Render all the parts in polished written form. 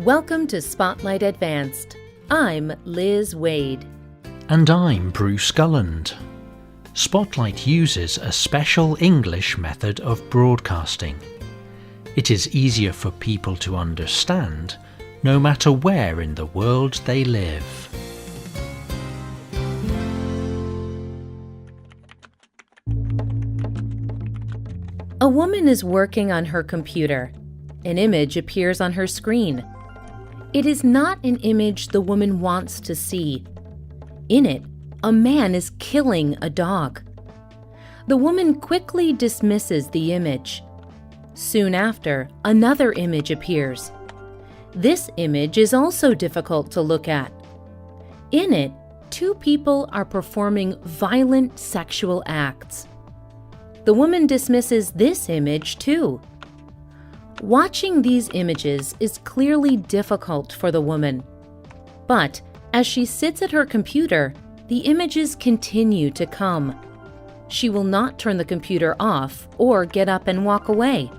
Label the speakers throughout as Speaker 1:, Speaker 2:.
Speaker 1: Welcome to Spotlight Advanced. I'm Liz Waid.
Speaker 2: And I'm Bruce Gulland. Spotlight uses a special English method of broadcasting. It is easier for people to understand, no matter where in the world they live.
Speaker 1: A woman is working on her computer. An image appears on her screen. It is not an image the woman wants to see. In it, a man is killing a dog. The woman quickly dismisses the image. Soon after, another image appears. This image is also difficult to look at. In it, two people are performing violent sexual acts. The woman dismisses this image too. Watching these images is clearly difficult for the woman. But as she sits at her computer, the images continue to come. She will not turn the computer off or get up and walk away.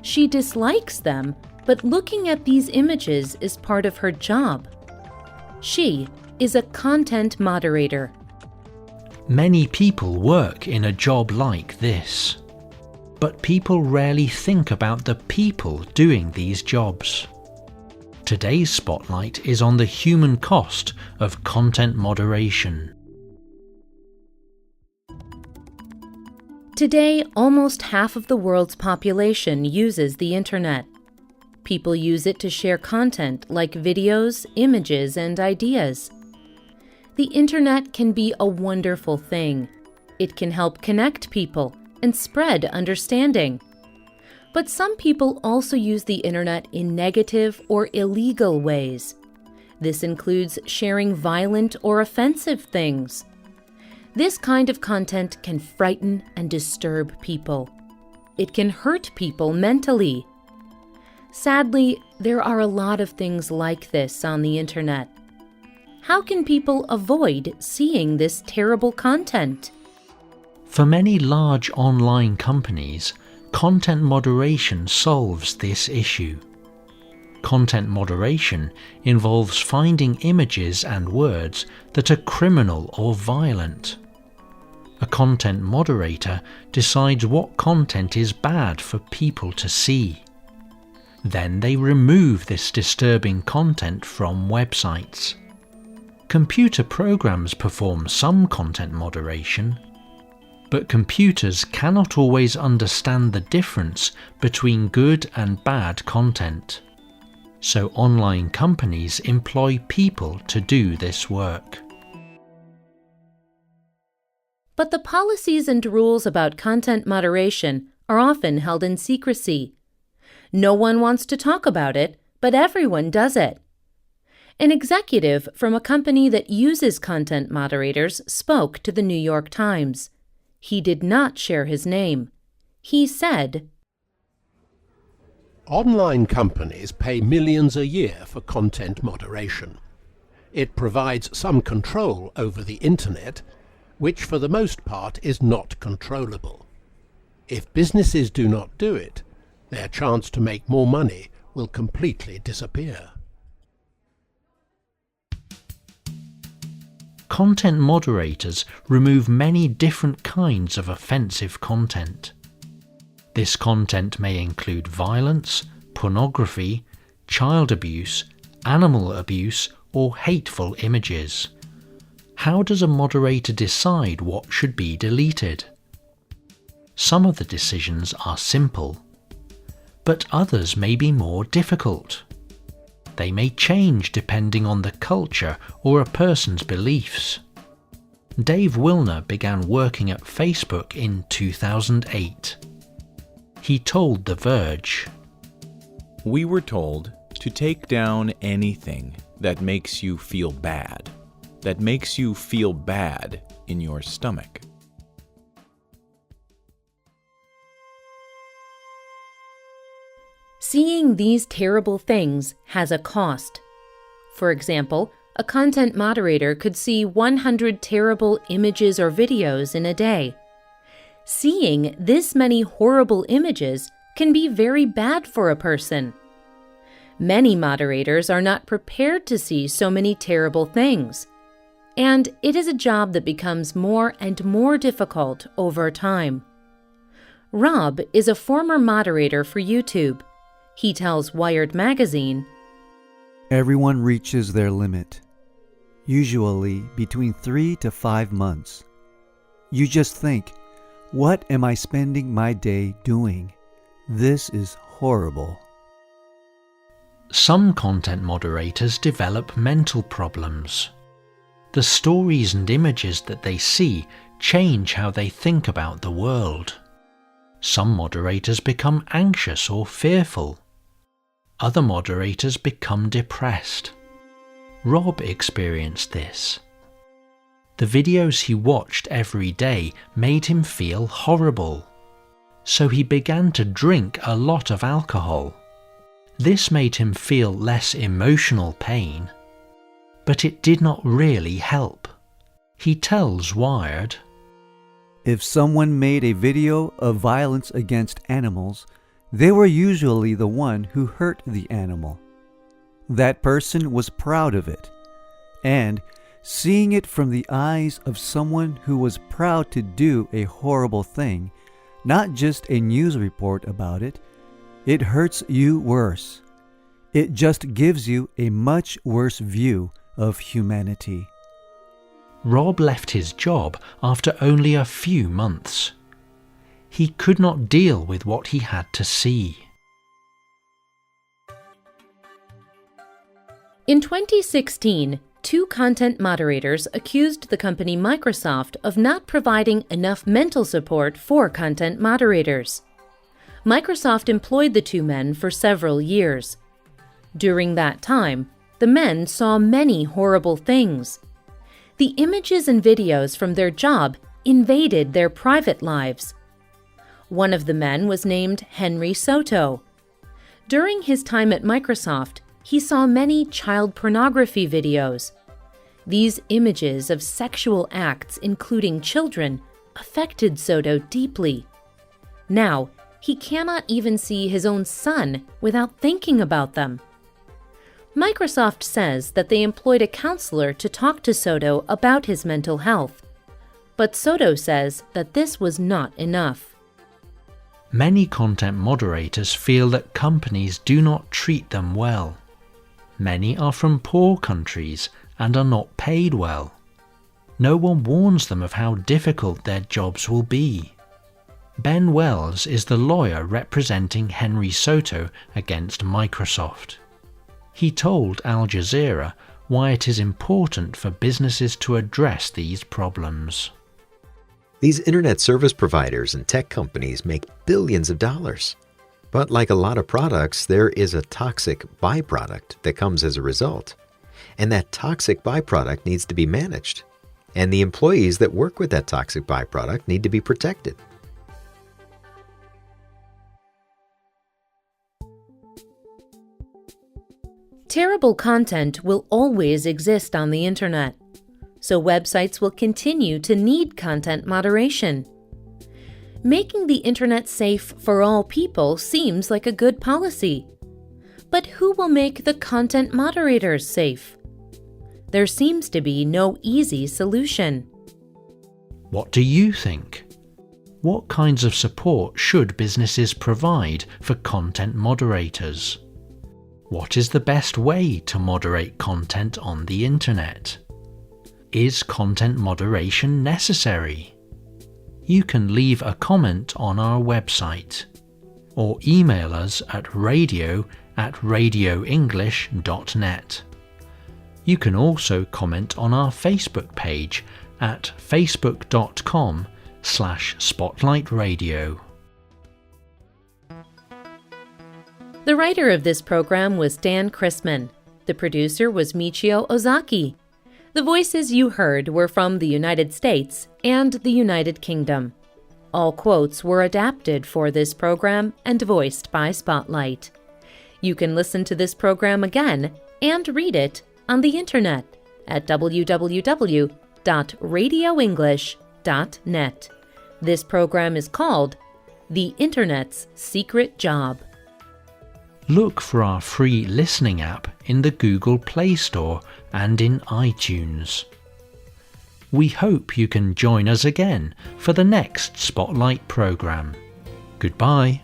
Speaker 1: She dislikes them, but looking at these images is part of her job. She is a content moderator.
Speaker 2: Many people work in a job like this. But people rarely think about the people doing these jobs. Today's spotlight is on the human cost of content moderation.
Speaker 1: Today, almost half of the world's population uses the internet. People use it to share content like videos, images, and ideas. The internet can be a wonderful thing. It can help connect people and spread understanding. But some people also use the internet in negative or illegal ways. This includes sharing violent or offensive things. This kind of content can frighten and disturb people. It can hurt people mentally. Sadly, there are a lot of things like this on the internet. How can people avoid seeing this terrible content?
Speaker 2: For many large online companies, content moderation solves this issue. Content moderation involves finding images and words that are criminal or violent. A content moderator decides what content is bad for people to see. Then they remove this disturbing content from websites. Computer programs perform some content moderation, but computers cannot always understand the difference between good and bad content. So online companies employ people to do this work.
Speaker 1: But the policies and rules about content moderation are often held in secrecy. No one wants to talk about it, but everyone does it. An executive from a company that uses content moderators spoke to the New York Times. He did not share his name. He said,
Speaker 3: "Online companies pay millions a year for content moderation. It provides some control over the internet, which for the most part is not controllable. If businesses do not do it, their chance to make more money will completely disappear."
Speaker 2: Content moderators remove many different kinds of offensive content. This content may include violence, pornography, child abuse, animal abuse, or hateful images. How does a moderator decide what should be deleted? Some of the decisions are simple, but others may be more difficult. They may change depending on the culture or a person's beliefs. Dave Wilner began working at Facebook in 2008. He told The Verge,
Speaker 4: "We were told to take down anything that makes you feel bad, in your stomach."
Speaker 1: Seeing these terrible things has a cost. For example, a content moderator could see 100 terrible images or videos in a day. Seeing this many horrible images can be very bad for a person. Many moderators are not prepared to see so many terrible things, and it is a job that becomes more and more difficult over time. Rob is a former moderator for YouTube. He tells Wired magazine,
Speaker 5: "Everyone reaches their limit, usually between 3 to 5 months. You just think, what am I spending my day doing? This is horrible."
Speaker 2: Some content moderators develop mental problems. The stories and images that they see change how they think about the world. Some moderators become anxious or fearful. Other moderators become depressed. Rob experienced this. The videos he watched every day made him feel horrible. So he began to drink a lot of alcohol. This made him feel less emotional pain, but it did not really help. He tells Wired,
Speaker 5: "If someone made a video of violence against animals, they were usually the one who hurt the animal. That person was proud of it, and seeing it from the eyes of someone who was proud to do a horrible thing, not just a news report about it, it hurts you worse. It just gives you a much worse view of humanity."
Speaker 2: Rob left his job after only a few months. He could not deal with what he had to see.
Speaker 1: In 2016, 2 content moderators accused the company Microsoft of not providing enough mental support for content moderators. Microsoft employed the 2 men for several years. During that time, the men saw many horrible things. The images and videos from their job invaded their private lives. One of the men was named Henry Soto. During his time at Microsoft, he saw many child pornography videos. These images of sexual acts, including children, affected Soto deeply. Now, he cannot even see his own son without thinking about them. Microsoft says that they employed a counselor to talk to Soto about his mental health, but Soto says that this was not enough.
Speaker 2: Many content moderators feel that companies do not treat them well. Many are from poor countries and are not paid well. No one warns them of how difficult their jobs will be. Ben Wells is the lawyer representing Henry Soto against Microsoft. He told Al Jazeera why it is important for businesses to address these problems.
Speaker 6: These internet service providers and tech companies make billions of dollars. But like a lot of products, there is a toxic byproduct that comes as a result. And that toxic byproduct needs to be managed. And the employees that work with that toxic byproduct need to be protected.
Speaker 1: Terrible content will always exist on the internet, so websites will continue to need content moderation. Making the internet safe for all people seems like a good policy. But who will make the content moderators safe? There seems to be no easy solution.
Speaker 2: What do you think? What kinds of support should businesses provide for content moderators? What is the best way to moderate content on the internet? Is content moderation necessary? You can leave a comment on our website or email us at radio@radioenglish.net. You can also comment on our Facebook page at facebook.com/spotlightradio.
Speaker 1: The writer of this program was Dan Chrisman. The producer was Michio Ozaki. The voices you heard were from the United States and the United Kingdom. All quotes were adapted for this program and voiced by Spotlight. You can listen to this program again and read it on the internet at www.radioenglish.net. This program is called The Internet's Secret Job.
Speaker 2: look for our free listening app in the Google Play Store and in iTunes. We hope you can join us again for the next Spotlight program. Goodbye.